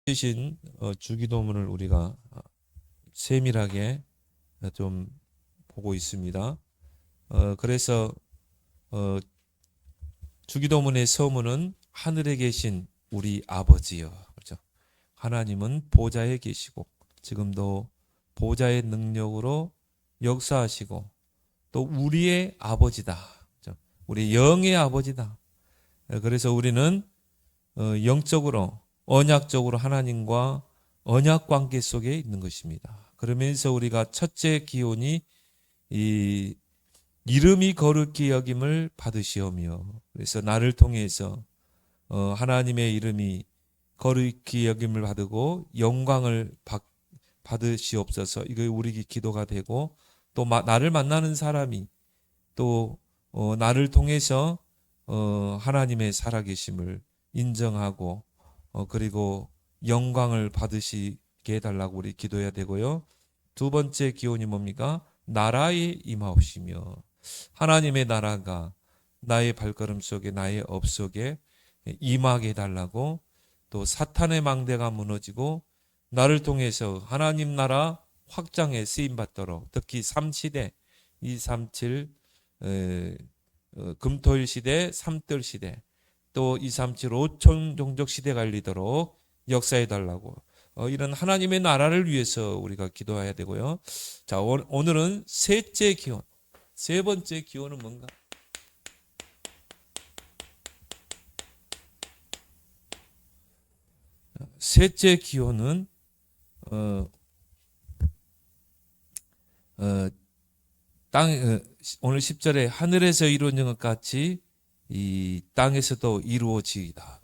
주신 주기도문을 우리가 세밀하게 좀 보고 있습니다. 그래서 주기도문의 서문은 하늘에 계신 우리 아버지여, 그렇죠? 하나님은 보좌에 계시고 지금도 보좌의 능력으로 역사하시고 또 우리의 아버지다, 그렇죠? 우리 영의 아버지다. 그래서 우리는 영적으로 언약적으로 하나님과 언약 관계 속에 있는 것입니다. 그러면서 우리가 첫째 기원이 이 이름이 거룩히 여김을 받으시오며, 그래서 나를 통해서 하나님의 이름이 거룩히 여김을 받고 영광을 받으시옵소서. 이거 우리 기도가 되고, 또 나를 만나는 사람이 또 나를 통해서 하나님의 살아계심을 인정하고 그리고 영광을 받으시게 해달라고 우리 기도해야 되고요. 두 번째 기원이 뭡니까? 나라에 임하옵시며, 하나님의 나라가 나의 발걸음 속에, 나의 업 속에 임하게 해달라고, 또 사탄의 망대가 무너지고 나를 통해서 하나님 나라 확장에 쓰임받도록, 특히 3시대 237 금토일 시대, 삼뜰 시대, 또 237 5천 종족 시대가 열리도록 역사해 달라고, 이런 하나님의 나라를 위해서 우리가 기도해야 되고요. 자, 오늘은 셋째 기원, 세 번째 기원은 뭔가? 셋째 기원은 오늘 10절에 하늘에서 이루어진 것 같이 이 땅에서도 이루어지이다.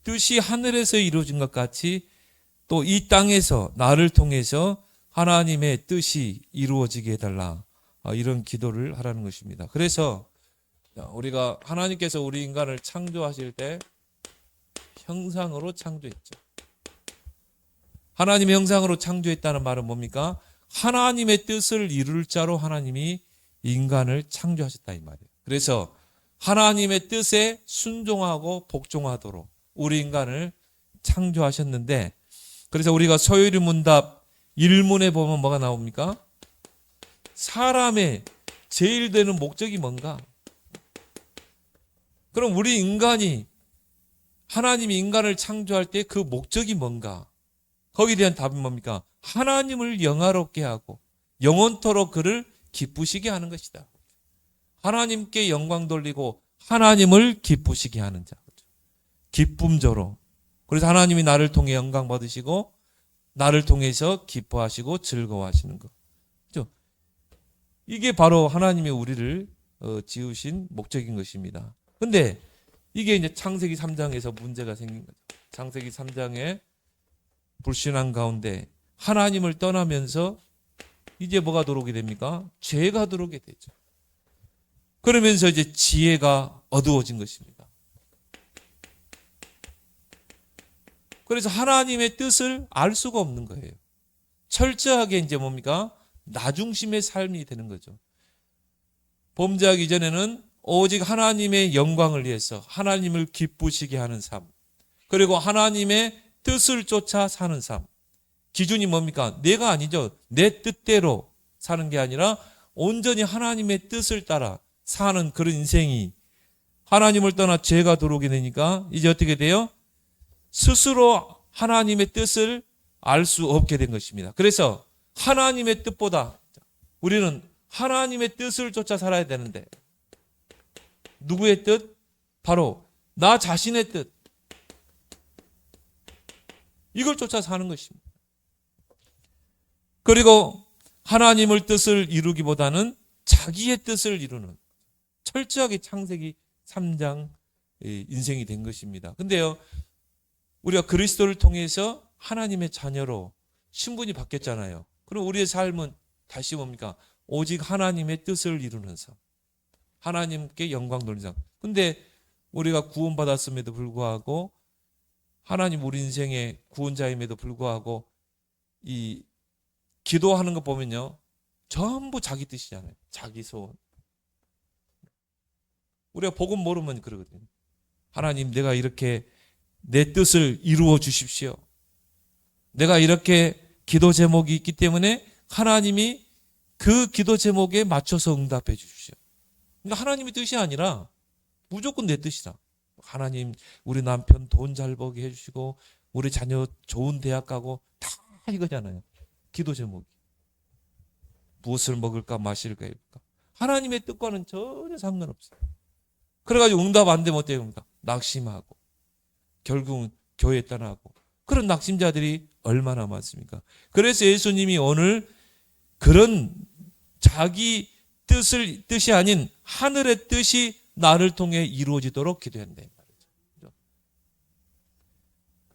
뜻이 하늘에서 이루어진 것 같이 또 이 땅에서 나를 통해서 하나님의 뜻이 이루어지게 해달라, 이런 기도를 하라는 것입니다. 그래서 우리가 하나님께서 우리 인간을 창조하실 때 형상으로 창조했죠. 하나님의 형상으로 창조했다는 말은 뭡니까? 하나님의 뜻을 이룰 자로 하나님이 인간을 창조하셨다, 이 말이에요. 그래서 하나님의 뜻에 순종하고 복종하도록 우리 인간을 창조하셨는데, 그래서 우리가 서요리 문답 1문에 보면 뭐가 나옵니까? 사람의 제일 되는 목적이 뭔가? 그럼 우리 인간이, 하나님이 인간을 창조할 때 그 목적이 뭔가? 거기에 대한 답이 뭡니까? 하나님을 영화롭게 하고 영원토록 그를 기쁘시게 하는 것이다. 하나님께 영광 돌리고 하나님을 기쁘시게 하는 자, 기쁨조로. 그래서 하나님이 나를 통해 영광 받으시고 나를 통해서 기뻐하시고 즐거워하시는 것, 그렇죠? 이게 바로 하나님이 우리를 지으신 목적인 것입니다. 근데 이게 이제 창세기 3장에서 문제가 생긴 거죠. 창세기 3장에 불신앙 가운데 하나님을 떠나면서 이제 뭐가 들어오게 됩니까? 죄가 들어오게 되죠. 그러면서 이제 지혜가 어두워진 것입니다. 그래서 하나님의 뜻을 알 수가 없는 거예요. 철저하게 이제 뭡니까? 나중심의 삶이 되는 거죠. 범죄하기 전에는 오직 하나님의 영광을 위해서 하나님을 기쁘시게 하는 삶, 그리고 하나님의 뜻을 쫓아 사는 삶. 기준이 뭡니까? 내가 아니죠. 내 뜻대로 사는 게 아니라 온전히 하나님의 뜻을 따라 사는 그런 인생이, 하나님을 떠나 죄가 들어오게 되니까 이제 어떻게 돼요? 스스로 하나님의 뜻을 알 수 없게 된 것입니다. 그래서 하나님의 뜻보다 우리는 하나님의 뜻을 쫓아 살아야 되는데, 누구의 뜻? 바로 나 자신의 뜻, 이걸 쫓아 사는 것입니다. 그리고 하나님의 뜻을 이루기보다는 자기의 뜻을 이루는, 철저하게 창세기 3장 인생이 된 것입니다. 근데요, 우리가 그리스도를 통해서 하나님의 자녀로 신분이 바뀌었잖아요. 그럼 우리의 삶은 다시 뭡니까? 오직 하나님의 뜻을 이루는 삶, 하나님께 영광 돌리는 삶. 근데 우리가 구원받았음에도 불구하고, 하나님 우리 인생의 구원자임에도 불구하고 이 기도하는 거 보면요, 전부 자기 뜻이잖아요. 자기 소원. 우리가 복음 모르면 그러거든요. 하나님, 내가 이렇게 내 뜻을 이루어 주십시오. 내가 이렇게 기도 제목이 있기 때문에 하나님이 그 기도 제목에 맞춰서 응답해 주십시오. 그러니까 하나님의 뜻이 아니라 무조건 내 뜻이다. 하나님, 우리 남편 돈 잘 벌게 해주시고 우리 자녀 좋은 대학 가고, 다 이거잖아요. 기도 제목이. 무엇을 먹을까 마실까 입을까. 하나님의 뜻과는 전혀 상관없어요. 그래가지고 응답 안 되면 어때요? 낙심하고 결국은 교회 떠나고, 그런 낙심자들이 얼마나 많습니까? 그래서 예수님이 오늘 그런 자기 뜻이 아닌 하늘의 뜻이 나를 통해 이루어지도록 기도한다.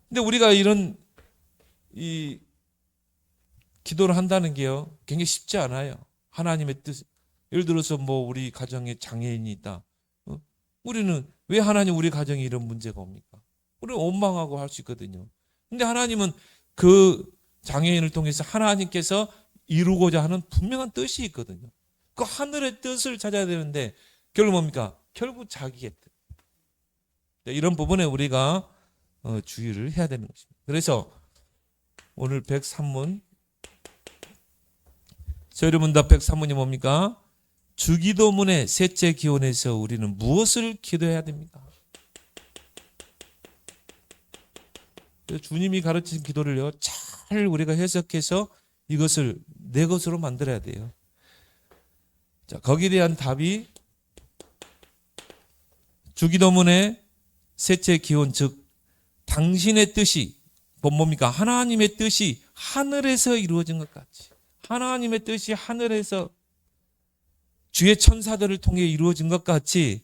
근데 우리가 이런 이 기도를 한다는 게요, 굉장히 쉽지 않아요. 하나님의 뜻. 예를 들어서 우리 가정에 장애인이 있다. 우리는 왜 하나님 우리 가정에 이런 문제가 옵니까? 우리는 원망하고 할 수 있거든요. 근데 하나님은 그 장애인을 통해서 하나님께서 이루고자 하는 분명한 뜻이 있거든요. 그 하늘의 뜻을 찾아야 되는데 결국 뭡니까? 결국 자기의 뜻. 이런 부분에 우리가 주의를 해야 되는 것입니다. 그래서 오늘 103문, 여러분다 103문이 뭡니까? 주기도문의 셋째 기원에서 우리는 무엇을 기도해야 됩니까? 주님이 가르친 기도를요, 잘 우리가 해석해서 이것을 내 것으로 만들어야 돼요. 자, 거기에 대한 답이 주기도문의 셋째 기원, 즉 당신의 뜻이 뭡니까? 하나님의 뜻이 하늘에서 이루어진 것 같이, 하나님의 뜻이 하늘에서 주의 천사들을 통해 이루어진 것 같이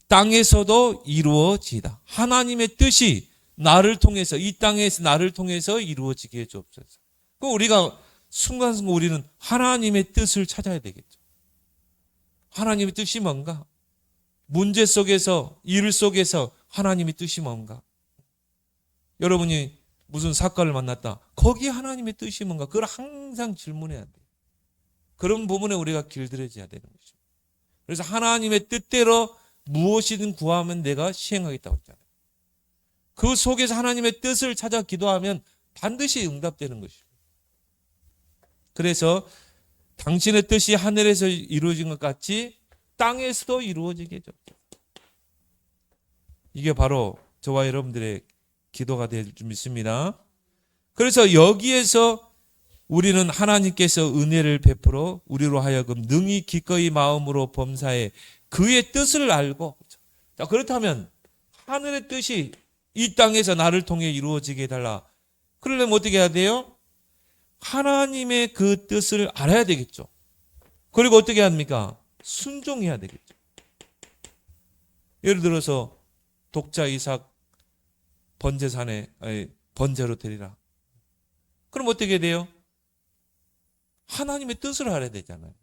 땅에서도 이루어지다. 하나님의 뜻이 나를 통해서, 이 땅에서 나를 통해서 이루어지게 해주옵소서. 그 우리가 순간순간 우리는 하나님의 뜻을 찾아야 되겠죠. 하나님의 뜻이 뭔가? 문제 속에서, 일 속에서 하나님의 뜻이 뭔가? 여러분이 무슨 사건을 만났다. 거기에 하나님의 뜻이 뭔가? 그걸 항상 질문해야 돼요. 그런 부분에 우리가 길들여져야 되는 것입니다. 그래서 하나님의 뜻대로 무엇이든 구하면 내가 시행하겠다고 했잖아요. 그 속에서 하나님의 뜻을 찾아 기도하면 반드시 응답되는 것입니다. 그래서 당신의 뜻이 하늘에서 이루어진 것 같이 땅에서도 이루어지게 해줘. 이게 바로 저와 여러분들의 기도가 될 줄 믿습니다. 그래서 여기에서 우리는 하나님께서 은혜를 베풀어 우리로 하여금 능히 기꺼이 마음으로 범사해 그의 뜻을 알고, 자, 그렇다면 하늘의 뜻이 이 땅에서 나를 통해 이루어지게 해달라. 그러려면 어떻게 해야 돼요? 하나님의 그 뜻을 알아야 되겠죠. 그리고 어떻게 합니까? 순종해야 되겠죠. 예를 들어서 독자 이삭 번제로 드리라. 그럼 어떻게 돼요? 하나님의 뜻을 알아야 되잖아요.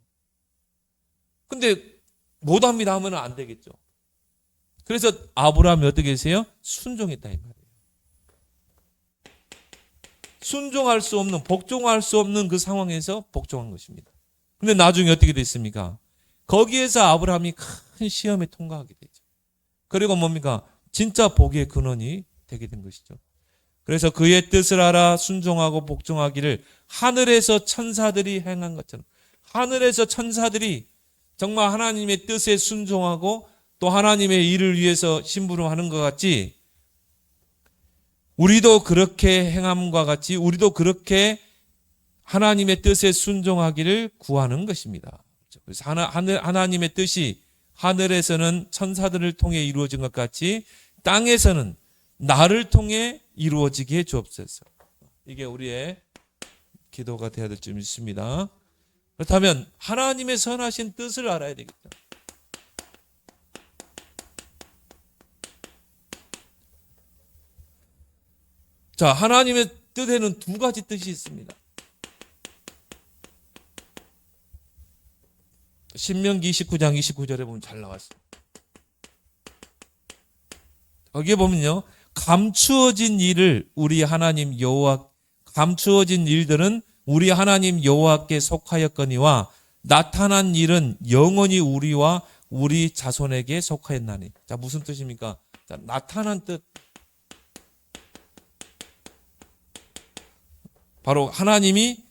근데 못합니다 하면 안 되겠죠. 그래서 아브라함이 어떻게 했어요? 순종했다 이 말이에요. 순종할 수 없는, 복종할 수 없는 그 상황에서 복종한 것입니다. 근데 나중에 어떻게 됐습니까? 거기에서 아브라함이 큰 시험에 통과하게 되죠. 그리고 뭡니까? 진짜 복의 근원이 되게 된 것이죠. 그래서 그의 뜻을 알아 순종하고 복종하기를 하늘에서 천사들이 행한 것처럼, 하늘에서 천사들이 정말 하나님의 뜻에 순종하고 또 하나님의 일을 위해서 심부름하는 것 같이 우리도 그렇게 행함과 같이 우리도 그렇게 하나님의 뜻에 순종하기를 구하는 것입니다. 그래서 하나님의 뜻이 하늘에서는 천사들을 통해 이루어진 것 같이 땅에서는 나를 통해 이루어지게 해 주옵소서. 이게 우리의 기도가 되어야 될 줄 믿습니다. 그렇다면 하나님의 선하신 뜻을 알아야 되겠죠. 자, 하나님의 뜻에는 두 가지 뜻이 있습니다. 신명기 29장 29절에 보면 잘 나왔어요. 거기에 보면요, 감추어진 일을 우리 하나님 여호와, 감추어진 일들은 우리 하나님 여호와께 속하였거니와 나타난 일은 영원히 우리와 우리 자손에게 속하였나니. 자, 무슨 뜻입니까? 자, 나타난 뜻. 바로 하나님이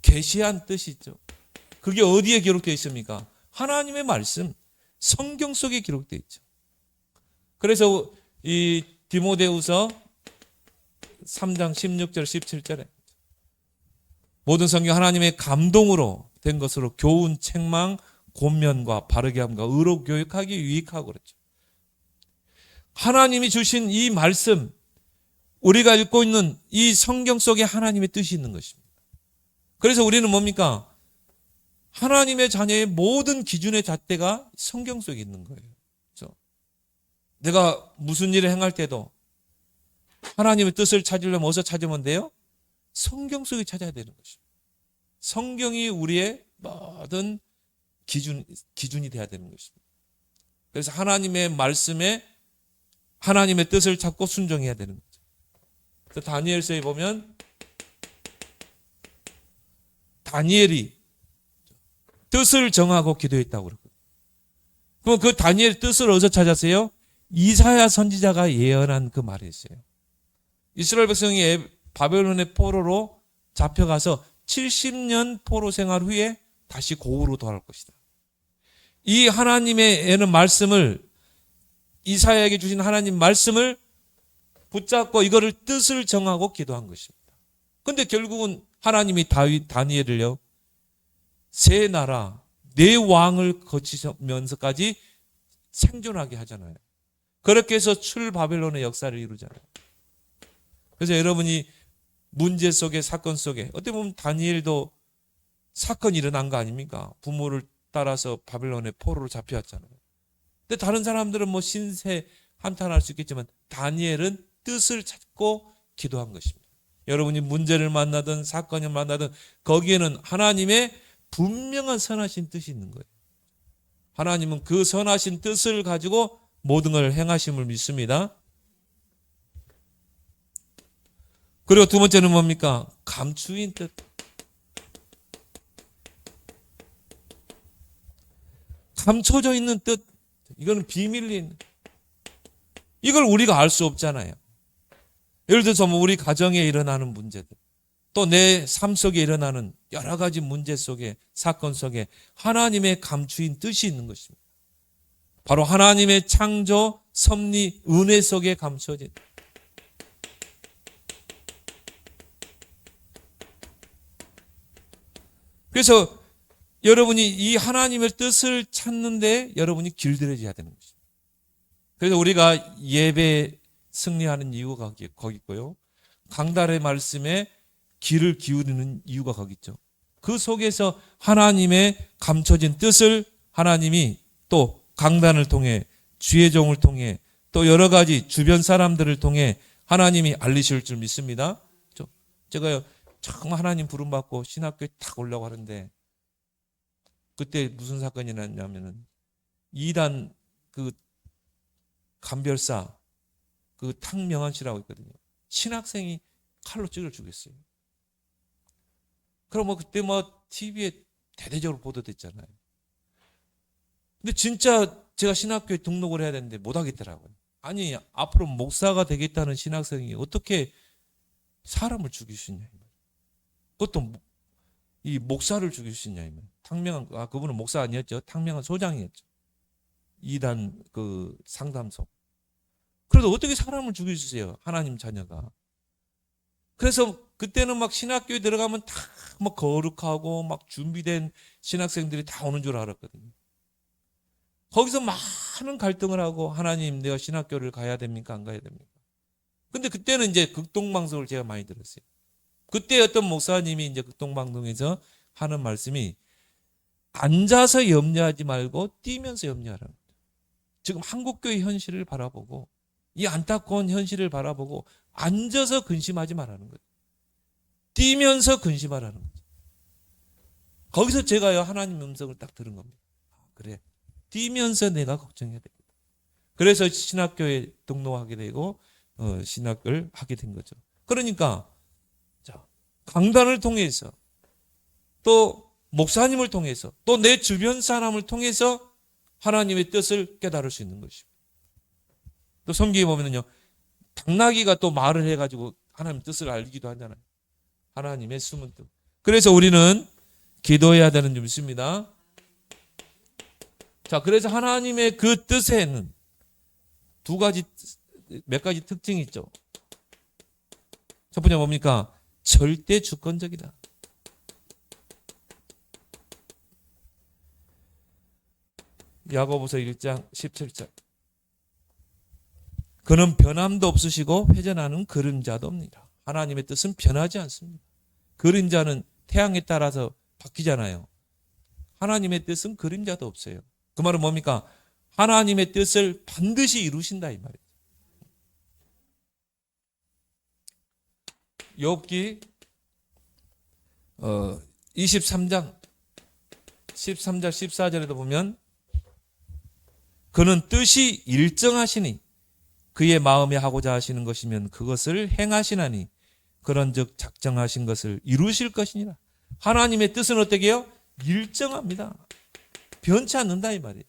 계시한 뜻이죠. 그게 어디에 기록되어 있습니까? 하나님의 말씀, 성경 속에 기록되어 있죠. 그래서 이 디모데후서 3장 16절 17절에 모든 성경 하나님의 감동으로 된 것으로 교훈, 책망, 권면과 바르게 함과 의로 교육하기 유익하고 그랬죠. 하나님이 주신 이 말씀, 우리가 읽고 있는 이 성경 속에 하나님의 뜻이 있는 것입니다. 그래서 우리는 뭡니까? 하나님의 자녀의 모든 기준의 잣대가 성경 속에 있는 거예요. 그렇죠? 내가 무슨 일을 행할 때도 하나님의 뜻을 찾으려면 어디서 찾으면 돼요? 성경 속에 찾아야 되는 것입니다. 성경이 우리의 모든 기준이 되어야 되는 것입니다. 그래서 하나님의 말씀에 하나님의 뜻을 찾고 순종해야 되는 거죠. 그래서 다니엘서에 보면 다니엘이 뜻을 정하고 기도했다고 그러거든요. 그럼 그 다니엘의 뜻을 어디서 찾았어요? 이사야 선지자가 예언한 그 말이었어요. 이스라엘 백성이 바벨론의 포로로 잡혀가서 70년 포로 생활 후에 다시 고으로 돌아올 것이다. 이 하나님의 말씀을, 이사야에게 주신 하나님 말씀을 붙잡고 이거를 뜻을 정하고 기도한 것입니다. 근데 결국은 하나님이 다니엘을요, 세 나라, 네 왕을 거치면서까지 생존하게 하잖아요. 그렇게 해서 출바벨론의 역사를 이루잖아요. 그래서 여러분이 문제 속에, 사건 속에, 어떻게 보면 다니엘도 사건이 일어난 거 아닙니까? 부모를 따라서 바벨론의 포로로 잡혀왔잖아요. 근데 다른 사람들은 뭐 신세 한탄할 수 있겠지만 다니엘은 뜻을 찾고 기도한 것입니다. 여러분이 문제를 만나든 사건을 만나든 거기에는 하나님의 분명한 선하신 뜻이 있는 거예요. 하나님은 그 선하신 뜻을 가지고 모든 걸 행하심을 믿습니다. 그리고 두 번째는 뭡니까? 감추인 뜻. 감춰져 있는 뜻. 이거는 비밀린. 이걸 우리가 알 수 없잖아요. 예를 들어서 뭐 우리 가정에 일어나는 문제들, 또 내 삶 속에 일어나는 여러 가지 문제 속에, 사건 속에 하나님의 감추인 뜻이 있는 것입니다. 바로 하나님의 창조, 섭리, 은혜 속에 감춰진. 그래서 여러분이 이 하나님의 뜻을 찾는데 여러분이 길들여져야 되는 것입니다. 그래서 우리가 예배 승리하는 이유가 거기 있고요. 강달의 말씀에 귀를 기울이는 이유가 거기 있죠. 그 속에서 하나님의 감춰진 뜻을 하나님이 또 강단을 통해, 주의 종을 통해, 또 여러 가지 주변 사람들을 통해 하나님이 알리실 줄 믿습니다. 제가요, 정말 하나님 부름받고 신학교에 탁 올라고 하는데 그때 무슨 사건이 났냐면은 이단 그 간별사 그 탕명한 씨라고 있거든요. 신학생이 칼로 찔러 죽였어요. 그럼 뭐 그때 뭐 TV에 대대적으로 보도됐잖아요. 근데 진짜 제가 신학교에 등록을 해야 되는데 못 하겠더라고요. 아니, 앞으로 목사가 되겠다는 신학생이 어떻게 사람을 죽일 수 있냐. 그것도 이 목사를 죽일 수 있냐. 탕명한, 그분은 목사 아니었죠. 탕명한 소장이었죠. 이단 그 상담소. 그래도 어떻게 사람을 죽일 수 있어요? 하나님 자녀가. 그래서 그때는 막 신학교에 들어가면 다 막 거룩하고 막 준비된 신학생들이 다 오는 줄 알았거든요. 거기서 많은 갈등을 하고, 하나님, 내가 신학교를 가야 됩니까? 안 가야 됩니까? 근데 그때는 이제 극동방송을 제가 많이 들었어요. 그때 어떤 목사님이 이제 극동방송에서 하는 말씀이 앉아서 염려하지 말고 뛰면서 염려하라는 거예요. 지금 한국교회 현실을 바라보고 이 안타까운 현실을 바라보고 앉아서 근심하지 말라는 거예요. 뛰면서 근심하라는 거죠. 거기서 제가요, 하나님 음성을 딱 들은 겁니다. 그래, 뛰면서 내가 걱정해야 되겠다. 그래서 신학교에 등록하게 되고 신학을 하게 된 거죠. 그러니까 자, 강단을 통해서 또 목사님을 통해서 또 내 주변 사람을 통해서 하나님의 뜻을 깨달을 수 있는 것입니다. 또 성경에 보면은요, 당나귀가 또 말을 해가지고 하나님 뜻을 알기도 하잖아요. 하나님의 숨은 뜻. 그래서 우리는 기도해야 되는 줄 믿습니다. 자, 그래서 하나님의 그 뜻에는 몇 가지 특징이 있죠. 첫 번째 뭡니까? 절대 주권적이다. 야고보서 1장 17절. 그는 변함도 없으시고 회전하는 그림자도 없니다. 하나님의 뜻은 변하지 않습니다. 그림자는 태양에 따라서 바뀌잖아요. 하나님의 뜻은 그림자도 없어요. 그 말은 뭡니까? 하나님의 뜻을 반드시 이루신다 이 말이에요. 욥기 23장 13절 14절에도 보면 그는 뜻이 일정하시니 그의 마음에 하고자 하시는 것이면 그것을 행하시나니 그런즉 작정하신 것을 이루실 것이니라. 하나님의 뜻은 어떻게 해요? 일정합니다. 변치 않는다 이 말이에요.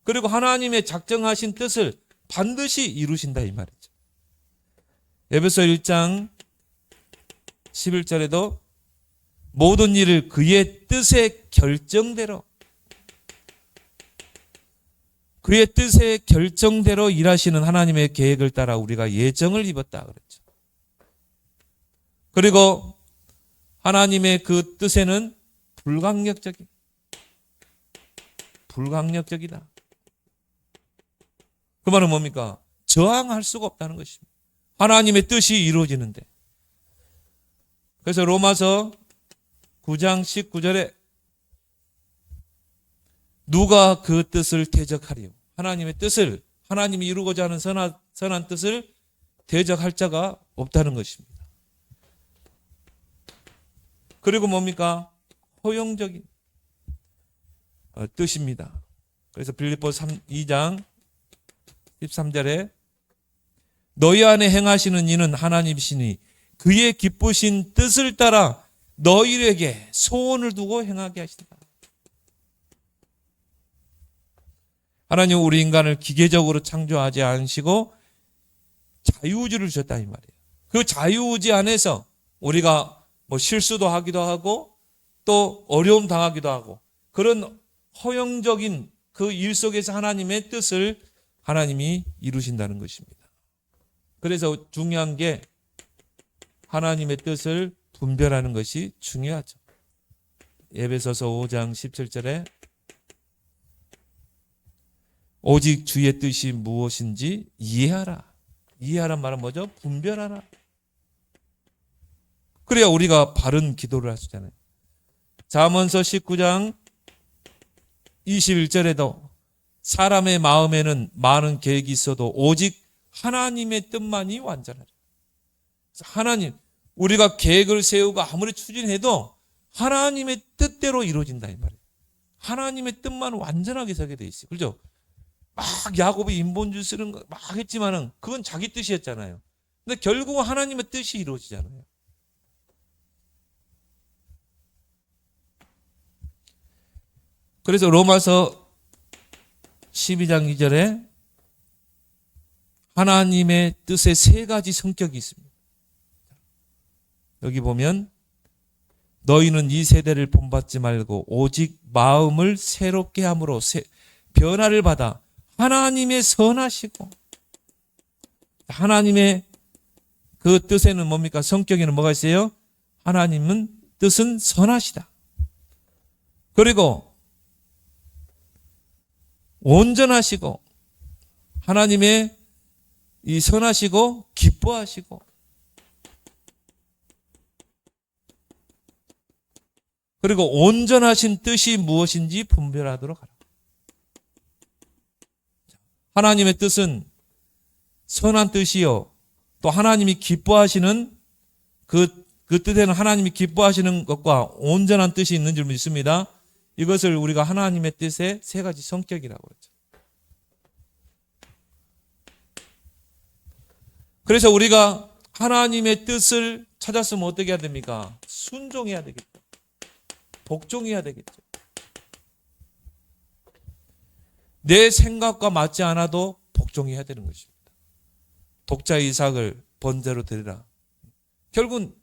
그리고 하나님의 작정하신 뜻을 반드시 이루신다 이 말이죠. 에베소 1장 11절에도 모든 일을 그의 뜻의 결정대로 일하시는 하나님의 계획을 따라 우리가 예정을 입었다 그랬죠. 그리고 하나님의 그 뜻에는 불강력적이다. 그 말은 뭡니까? 저항할 수가 없다는 것입니다. 하나님의 뜻이 이루어지는데. 그래서 로마서 9장 19절에 누가 그 뜻을 대적하리요? 하나님의 뜻을, 하나님이 이루고자 하는 선한 뜻을 대적할 자가 없다는 것입니다. 그리고 뭡니까? 허용적인 뜻입니다. 그래서 빌립보서 2장 13절에 너희 안에 행하시는 이는 하나님이시니 그의 기쁘신 뜻을 따라 너희에게 소원을 두고 행하게 하신다. 하나님 우리 인간을 기계적으로 창조하지 않으시고 자유의지를 주셨다 이 말이에요. 그 자유의지 안에서 우리가 실수도 하기도 하고 또 어려움 당하기도 하고 그런 허용적인 그 일 속에서 하나님의 뜻을 하나님이 이루신다는 것입니다. 그래서 중요한 게 하나님의 뜻을 분별하는 것이 중요하죠. 에베소서 5장 17절에 오직 주의 뜻이 무엇인지 이해하라. 이해하란 말은 뭐죠? 분별하라. 그래야 우리가 바른 기도를 할 수 있잖아요. 잠언서 19장 21절에도 사람의 마음에는 많은 계획이 있어도 오직 하나님의 뜻만이 완전하다. 하나님, 우리가 계획을 세우고 아무리 추진해도 하나님의 뜻대로 이루어진다 이 말이에요. 하나님의 뜻만 완전하게 서게 돼 있어요. 그렇죠? 막 야곱이 인본주의 쓰는 거 막 했지만은 그건 자기 뜻이었잖아요. 근데 결국은 하나님의 뜻이 이루어지잖아요. 그래서 로마서 12장 2절에 하나님의 뜻의 세 가지 성격이 있습니다. 여기 보면 너희는 이 세대를 본받지 말고 오직 마음을 새롭게 함으로 변화를 받아 하나님의 선하시고 하나님의 그 뜻에는 뭡니까? 성격에는 뭐가 있어요? 하나님은 뜻은 선하시다. 그리고 온전하시고 하나님의 이 선하시고 기뻐하시고 그리고 온전하신 뜻이 무엇인지 분별하도록 하라. 하나님의 뜻은 선한 뜻이요. 또 하나님이 기뻐하시는 그 뜻에는 하나님이 기뻐하시는 것과 온전한 뜻이 있는 줄 믿습니다. 이것을 우리가 하나님의 뜻의 세 가지 성격이라고 그러죠. 그래서 우리가 하나님의 뜻을 찾았으면 어떻게 해야 됩니까? 순종해야 되겠죠. 복종해야 되겠죠. 내 생각과 맞지 않아도 복종해야 되는 것입니다. 독자 이삭을 번제로 드리라. 결국은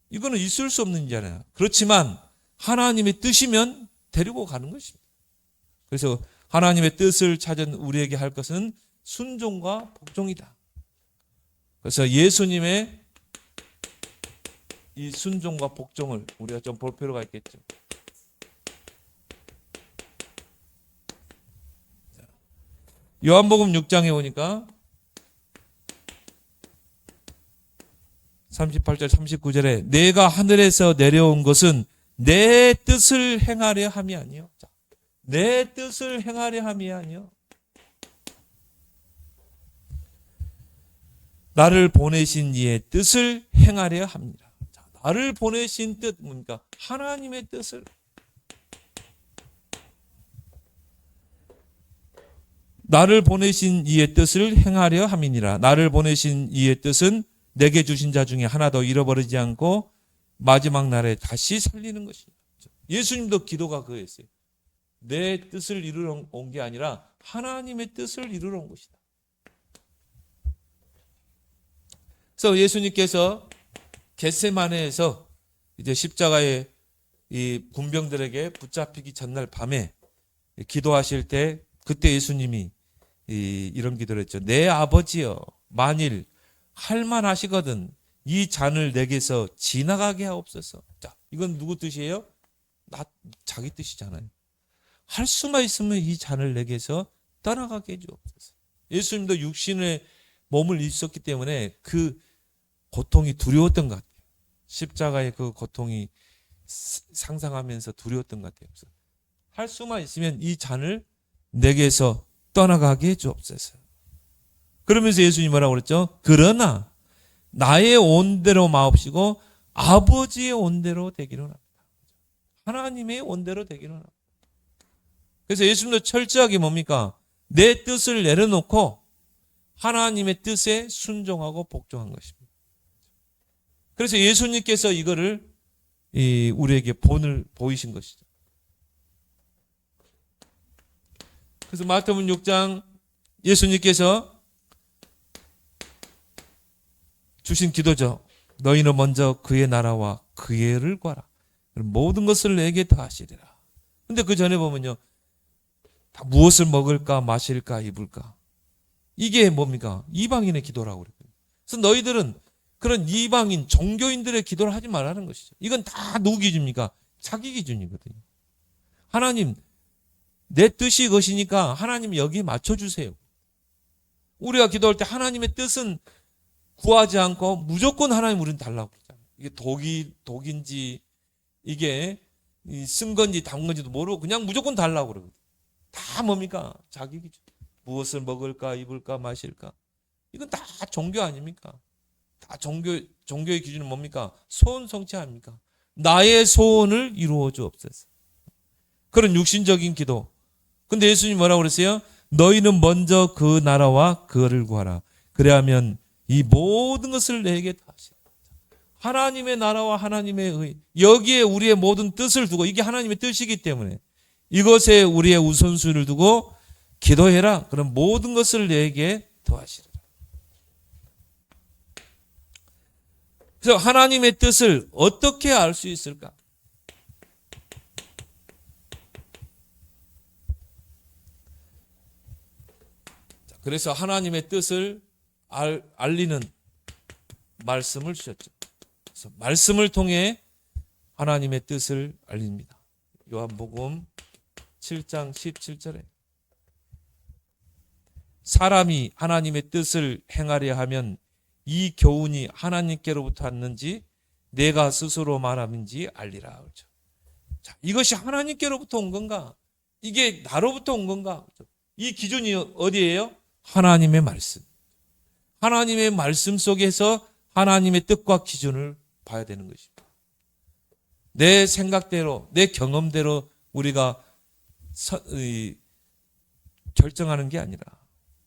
이거는 있을 수 없는 일이잖아요. 그렇지만 하나님의 뜻이면 데리고 가는 것입니다. 그래서 하나님의 뜻을 찾은 우리에게 할 것은 순종과 복종이다. 그래서 예수님의 이 순종과 복종을 우리가 좀 볼 필요가 있겠죠. 요한복음 6장에 오니까 38절 39절에 내가 하늘에서 내려온 것은 내 뜻을 행하려 함이 아니요. 내 뜻을 행하려 함이 아니요. 나를 보내신 이의 뜻을 행하려 합니다. 나를 보내신 뜻 뭡니까? 하나님의 뜻을. 나를 보내신 이의 뜻을 행하려 함이니라. 나를 보내신 이의 뜻은 내게 주신 자 중에 하나도 잃어버리지 않고 마지막 날에 다시 살리는 것입니다. 예수님도 기도가 그거였어요. 내 뜻을 이루러 온 게 아니라 하나님의 뜻을 이루러 온 것이다. 그래서 예수님께서 겟세마네에서 이제 십자가에 이 군병들에게 붙잡히기 전날 밤에 기도하실 때 그때 예수님이 이런 기도를 했죠. 내 아버지여, 만일 할만하시거든 이 잔을 내게서 지나가게 하옵소서. 자, 이건 누구 뜻이에요? 자기 뜻이잖아요. 할 수만 있으면 이 잔을 내게서 떠나가게 해주옵소서. 예수님도 육신의 몸을 입었기 때문에 그 고통이 두려웠던 것 같아요. 십자가의 그 고통이 상상하면서 두려웠던 것 같아요. 할 수만 있으면 이 잔을 내게서 떠나가게 해주옵소서. 그러면서 예수님 뭐라고 그랬죠? 그러나 나의 온대로 마옵시고 아버지의 온대로 되기를 합니다. 하나님의 온대로 되기를 합니다. 그래서 예수님도 철저하게 뭡니까? 내 뜻을 내려놓고 하나님의 뜻에 순종하고 복종한 것입니다. 그래서 예수님께서 이거를 우리에게 본을 보이신 것이죠. 그래서 마태복음 6장 예수님께서 주신 기도죠. 너희는 먼저 그의 나라와 그의 의를 구하라. 모든 것을 내게 더하시리라. 근데 그 전에 보면요. 다 무엇을 먹을까 마실까 입을까. 이게 뭡니까? 이방인의 기도라고 그랬거든요. 그래서 너희들은 그런 이방인 종교인들의 기도를 하지 말라는 것이죠. 이건 다 누구 기준입니까? 자기 기준이거든요. 하나님 내 뜻이 이것이니까 하나님 여기에 맞춰주세요. 우리가 기도할 때 하나님의 뜻은 구하지 않고 무조건 하나님 우리는 달라고 그러잖아요. 이게 독인지 이게 쓴 건지 담은 건지도 모르고 그냥 무조건 달라고 그러거든요. 다 뭡니까? 자기 기준. 무엇을 먹을까 입을까 마실까. 이건 다 종교 아닙니까? 다 종교의 기준은 뭡니까? 소원 성취 아닙니까? 나의 소원을 이루어 주옵소서. 그런 육신적인 기도. 근데 예수님이 뭐라고 그랬어요? 너희는 먼저 그 나라와 그를 구하라. 그래야면 이 모든 것을 내게 다 하시라. 하나님의 나라와 하나님의 의, 여기에 우리의 모든 뜻을 두고, 이게 하나님의 뜻이기 때문에 이것에 우리의 우선순위를 두고 기도해라. 그럼 모든 것을 내게 더하시리라. 그래서 하나님의 뜻을 어떻게 알 수 있을까? 그래서 하나님의 뜻을 알리는 말씀을 주셨죠. 그래서 말씀을 통해 하나님의 뜻을 알립니다. 요한복음 7장 17절에 사람이 하나님의 뜻을 행하려 하면 이 교훈이 하나님께로부터 왔는지 내가 스스로 말함인지 알리라. 그렇죠. 자, 이것이 하나님께로부터 온 건가? 이게 나로부터 온 건가? 그렇죠. 이 기준이 어디예요? 하나님의 말씀. 하나님의 말씀 속에서 하나님의 뜻과 기준을 봐야 되는 것입니다. 내 생각대로, 내 경험대로 우리가 결정하는 게 아니라.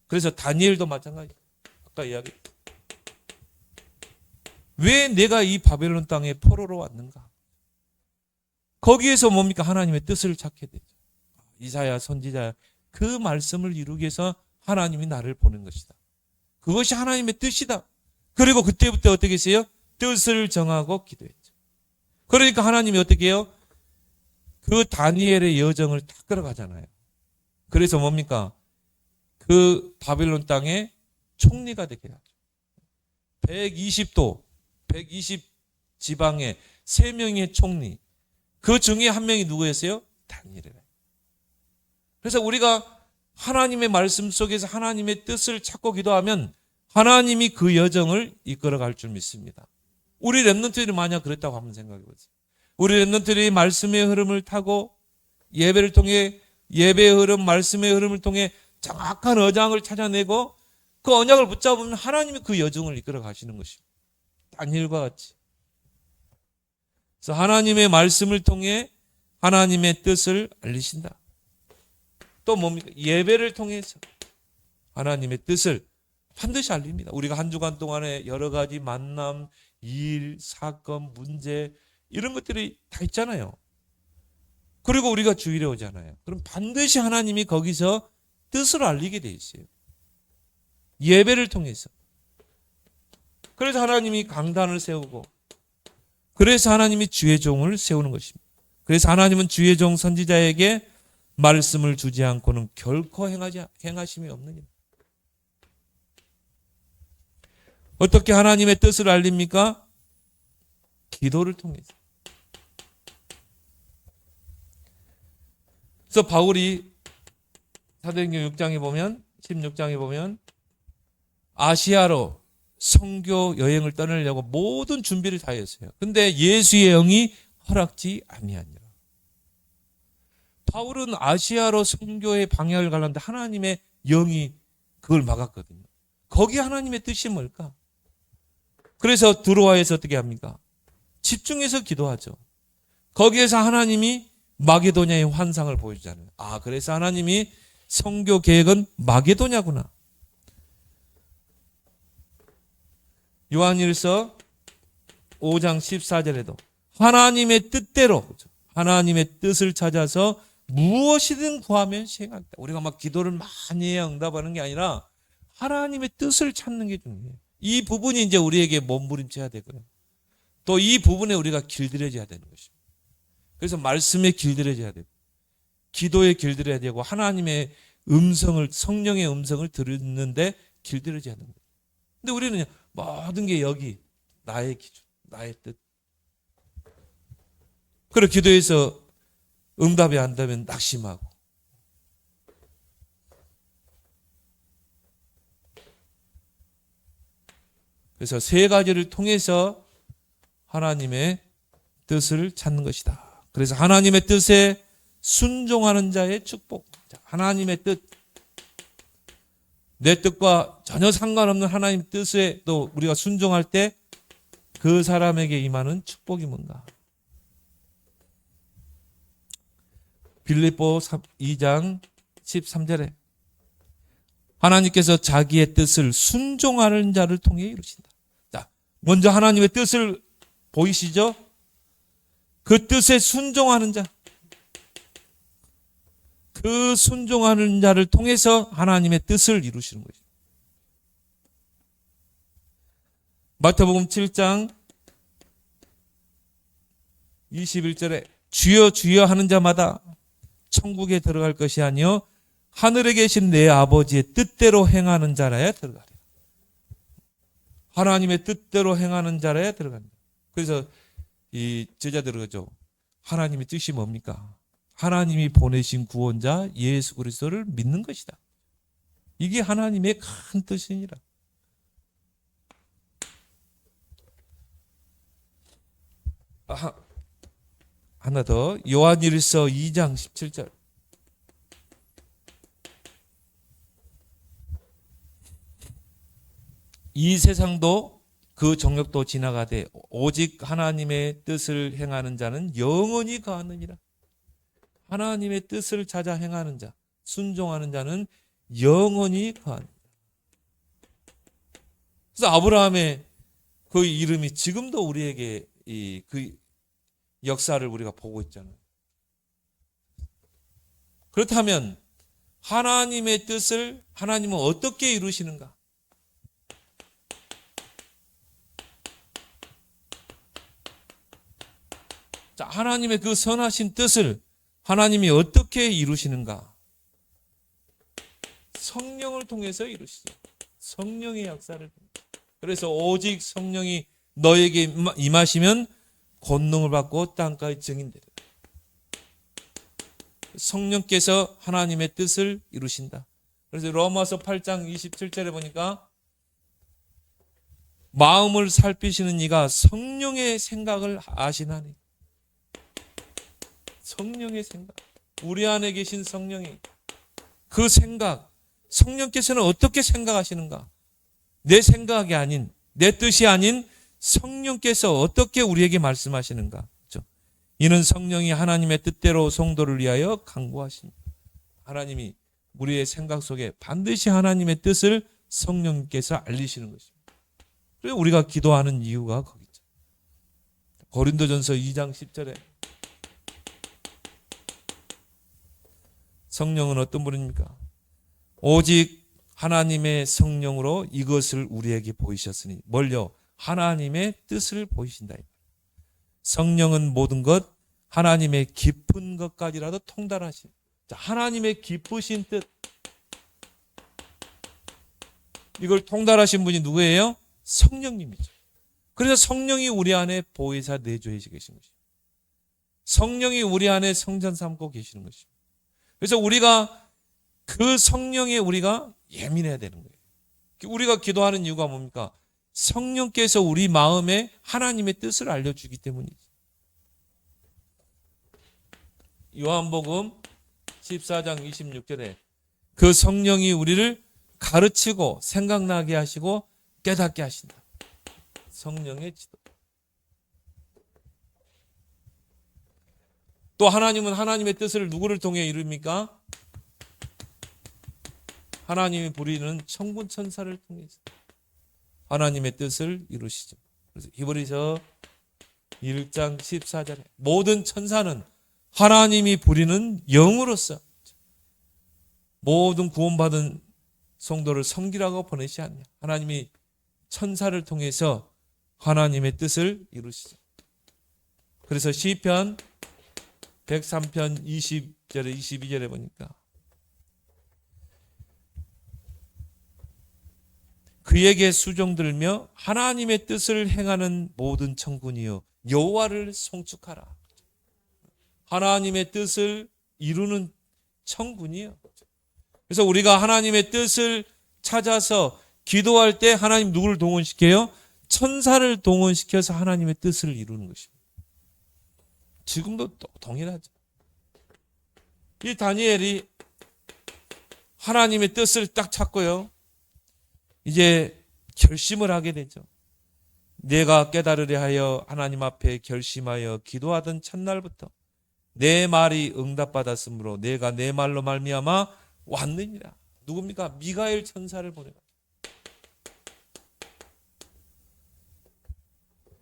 그래서 다니엘도 마찬가지예요. 아까 이야기. 왜 내가 이 바벨론 땅에 포로로 왔는가? 거기에서 뭡니까? 하나님의 뜻을 찾게 되죠. 이사야 선지자 그 말씀을 이루기 위해서 하나님이 나를 보낸 것이다. 그것이 하나님의 뜻이다. 그리고 그때부터 어떻게 했어요? 뜻을 정하고 기도했죠. 그러니까 하나님이 어떻게 해요? 그 다니엘의 여정을 다 끌어가잖아요. 그래서 뭡니까? 그 바빌론 땅에 총리가 되게 하죠. 120도, 120 지방의 3명의 총리. 그 중에 한 명이 누구였어요? 다니엘이에요. 그래서 우리가 하나님의 말씀 속에서 하나님의 뜻을 찾고 기도하면 하나님이 그 여정을 이끌어갈 줄 믿습니다. 우리 렘넌트들이 만약 그랬다고 한번 생각해 보세요. 우리 렘넌트들이 말씀의 흐름을 타고 예배를 통해 예배의 흐름, 말씀의 흐름을 통해 정확한 언약을 찾아내고 그 언약을 붙잡으면 하나님이 그 여정을 이끌어 가시는 것입니다. 다니엘과 같이. 그래서 하나님의 말씀을 통해 하나님의 뜻을 알리신다. 또 뭡니까? 예배를 통해서 하나님의 뜻을 반드시 알립니다. 우리가 한 주간 동안에 여러 가지 만남, 일, 사건, 문제 이런 것들이 다 있잖아요. 그리고 우리가 주일에 오잖아요. 그럼 반드시 하나님이 거기서 뜻을 알리게 돼 있어요. 예배를 통해서. 그래서 하나님이 강단을 세우고 그래서 하나님이 주의 종을 세우는 것입니다. 그래서 하나님은 주의 종 선지자에게 말씀을 주지 않고는 결코 행하심이 없느니라. 어떻게 하나님의 뜻을 알립니까? 기도를 통해서. 그래서 바울이 사도행전 6장에 보면 16장에 보면 아시아로 선교 여행을 떠나려고 모든 준비를 다 했어요. 근데 예수의 영이 허락지 아니하니라. 바울은 아시아로 선교의 방향을 가려는데 하나님의 영이 그걸 막았거든요. 거기 하나님의 뜻이 뭘까? 그래서 드로아에서 어떻게 합니까? 집중해서 기도하죠. 거기에서 하나님이 마게도냐의 환상을 보여주잖아요. 아, 그래서 하나님이 선교 계획은 마게도냐구나. 요한일서 5장 14절에도 하나님의 뜻대로 하나님의 뜻을 찾아서 무엇이든 구하면 시행하겠다. 우리가 막 기도를 많이 해야 응답하는 게 아니라 하나님의 뜻을 찾는 게 중요해요. 이 부분이 이제 우리에게 몸부림쳐야 되고요. 또 이 부분에 우리가 길들여져야 되는 것입니다. 그래서 말씀에 길들여져야 되고 기도에 길들여야 되고 하나님의 음성을 성령의 음성을 들었는데 길들여져야 되는 거예요. 근데 우리는 모든 게 여기 나의 기준, 나의 뜻. 그리고 기도해서 응답이 안 되면 낙심하고 그래서 세 가지를 통해서 하나님의 뜻을 찾는 것이다. 그래서 하나님의 뜻에 순종하는 자의 축복. 하나님의 뜻, 내 뜻과 전혀 상관없는 하나님 뜻에 또 우리가 순종할 때 그 사람에게 임하는 축복이 뭔가. 빌립보 2장 13절에 하나님께서 자기의 뜻을 순종하는 자를 통해 이루신다. 자, 먼저 하나님의 뜻을 보이시죠? 그 뜻에 순종하는 자. 그 순종하는 자를 통해서 하나님의 뜻을 이루시는 거죠. 마태복음 7장 21절에 주여 주여 하는 자마다 천국에 들어갈 것이 아니요 하늘에 계신 내 아버지의 뜻대로 행하는 자라야 들어가리라. 하나님의 뜻대로 행하는 자라야 들어간다. 그래서 이 제자들은 그러죠. 하나님의 뜻이 뭡니까? 하나님이 보내신 구원자 예수 그리스도를 믿는 것이다. 이게 하나님의 큰 뜻이니라. 하나 더 요한일서 2장 17절 이 세상도 그 정욕도 지나가되 오직 하나님의 뜻을 행하는 자는 영원히 거하느니라. 하나님의 뜻을 찾아 행하는 자, 순종하는 자는 영원히 거하느니라. 그래서 아브라함의 그 이름이 지금도 우리에게 그 역사를 우리가 보고 있잖아요. 그렇다면 하나님의 뜻을 하나님은 어떻게 이루시는가? 자, 하나님의 그 선하신 뜻을 하나님이 어떻게 이루시는가? 성령을 통해서 이루시죠. 성령의 역사를. 그래서 오직 성령이 너에게 임하시면 권능을 받고 땅까지 증인되리라. 성령께서 하나님의 뜻을 이루신다. 그래서 로마서 8장 27절에 보니까 마음을 살피시는 이가 성령의 생각을 아시나니. 성령의 생각. 우리 안에 계신 성령이 그 생각, 성령께서는 어떻게 생각하시는가? 내 생각이 아닌, 내 뜻이 아닌 성령께서 어떻게 우리에게 말씀하시는가? 그렇죠? 이는 성령이 하나님의 뜻대로 성도를 위하여 강구하십니다. 하나님이 우리의 생각 속에 반드시 하나님의 뜻을 성령께서 알리시는 것입니다. 그래서 우리가 기도하는 이유가 거기죠. 고린도전서 2장 10절에 성령은 어떤 분입니까? 오직 하나님의 성령으로 이것을 우리에게 보이셨으니 뭘요? 하나님의 뜻을 보이신다. 성령은 모든 것, 하나님의 깊은 것까지라도 통달하신. 하나님의 깊으신 뜻. 이걸 통달하신 분이 누구예요? 성령님이죠. 그래서 성령이 우리 안에 보혜사 내주해서 계신 것입니다. 성령이 우리 안에 성전 삼고 계시는 것입니다. 그래서 우리가 그 성령에 우리가 예민해야 되는 거예요. 우리가 기도하는 이유가 뭡니까? 성령께서 우리 마음에 하나님의 뜻을 알려주기 때문이죠. 요한복음 14장 26절에 그 성령이 우리를 가르치고 생각나게 하시고 깨닫게 하신다. 성령의 지도. 또 하나님은 하나님의 뜻을 누구를 통해 이룹니까? 하나님이 부리는 천군 천사를 통해서 하나님의 뜻을 이루시죠. 그래서 히브리서 1장 14절에 모든 천사는 하나님이 부리는 영으로서 모든 구원받은 성도를 섬기라고 보내시 않냐. 하나님이 천사를 통해서 하나님의 뜻을 이루시죠. 그래서 시편 103편 20절에 22절에 보니까 그에게 수종들며 하나님의 뜻을 행하는 모든 천군이여 여호와를 송축하라. 하나님의 뜻을 이루는 천군이요. 그래서 우리가 하나님의 뜻을 찾아서 기도할 때 하나님 누구를 동원시켜요? 천사를 동원시켜서 하나님의 뜻을 이루는 것입니다. 지금도 동일하죠. 이 다니엘이 하나님의 뜻을 딱 찾고요. 이제 결심을 하게 되죠. 내가 깨달으려 하여 하나님 앞에 결심하여 기도하던 첫날부터 내 말이 응답받았으므로 내가 내 말로 말미암아 왔느니라. 누굽니까? 미가엘 천사를 보내가.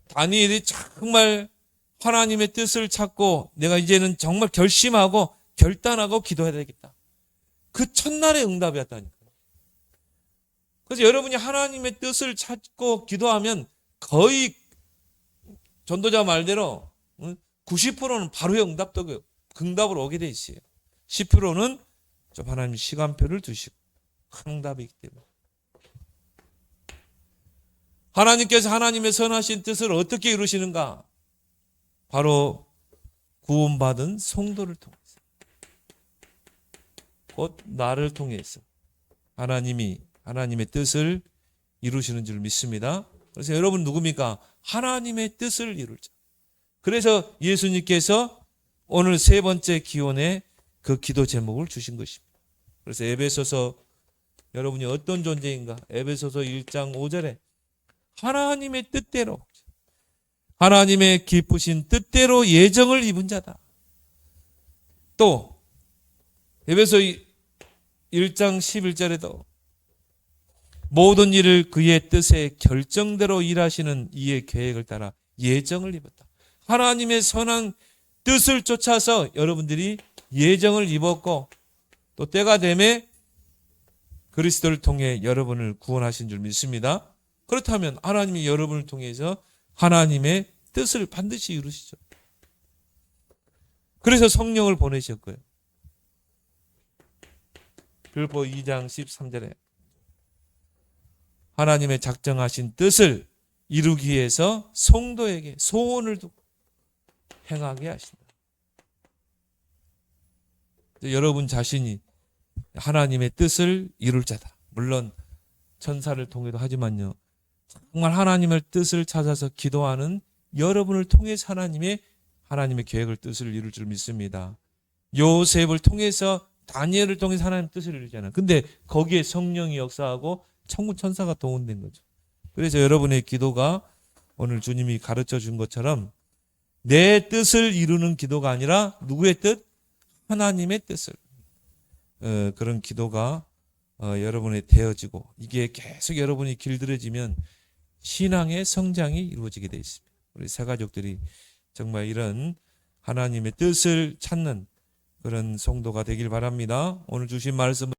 다니엘이 정말 하나님의 뜻을 찾고 내가 이제는 정말 결심하고 결단하고 기도해야 되겠다. 그 첫날의 응답이었다니까요. 그래서 여러분이 하나님의 뜻을 찾고 기도하면 거의 전도자 말대로 90%는 바로의 응답으로 오게 돼 있어요. 10%는 좀 하나님 시간표를 두시고 응답이기 때문에. 하나님께서 하나님의 선하신 뜻을 어떻게 이루시는가? 바로 구원받은 성도를 통해서, 곧 나를 통해서 하나님이 하나님의 뜻을 이루시는 줄 믿습니다. 그래서 여러분 누굽니까? 하나님의 뜻을 이룰 자. 그래서 예수님께서 오늘 세 번째 기원에 그 기도 제목을 주신 것입니다. 그래서 에베소서 여러분이 어떤 존재인가? 에베소서 1장 5절에 하나님의 뜻대로, 하나님의 기쁘신 뜻대로 예정을 입은 자다. 또 에베소 1장 11절에도 모든 일을 그의 뜻의 결정대로 일하시는 이의 계획을 따라 예정을 입었다. 하나님의 선한 뜻을 쫓아서 여러분들이 예정을 입었고 또 때가 되매 그리스도를 통해 여러분을 구원하신 줄 믿습니다. 그렇다면 하나님이 여러분을 통해서 하나님의 뜻을 반드시 이루시죠. 그래서 성령을 보내셨고요. 빌립보 2장 13절에 하나님의 작정하신 뜻을 이루기 위해서 성도에게 소원을 두고 행하게 하신다. 여러분 자신이 하나님의 뜻을 이룰 자다. 물론 천사를 통해도 하지만요. 정말 하나님의 뜻을 찾아서 기도하는 여러분을 통해서 하나님의 계획을 뜻을 이룰 줄 믿습니다. 요셉을 통해서 다니엘을 통해서 하나님의 뜻을 이루잖아요. 근데 거기에 성령이 역사하고 천군 천사가 동원된 거죠. 그래서 여러분의 기도가 오늘 주님이 가르쳐 준 것처럼 내 뜻을 이루는 기도가 아니라 누구의 뜻? 하나님의 뜻을. 그런 기도가 여러분의 되어지고 이게 계속 여러분이 길들여지면 신앙의 성장이 이루어지게 되어 있습니다. 우리 새 가족들이 정말 이런 하나님의 뜻을 찾는 그런 성도가 되길 바랍니다. 오늘 주신 말씀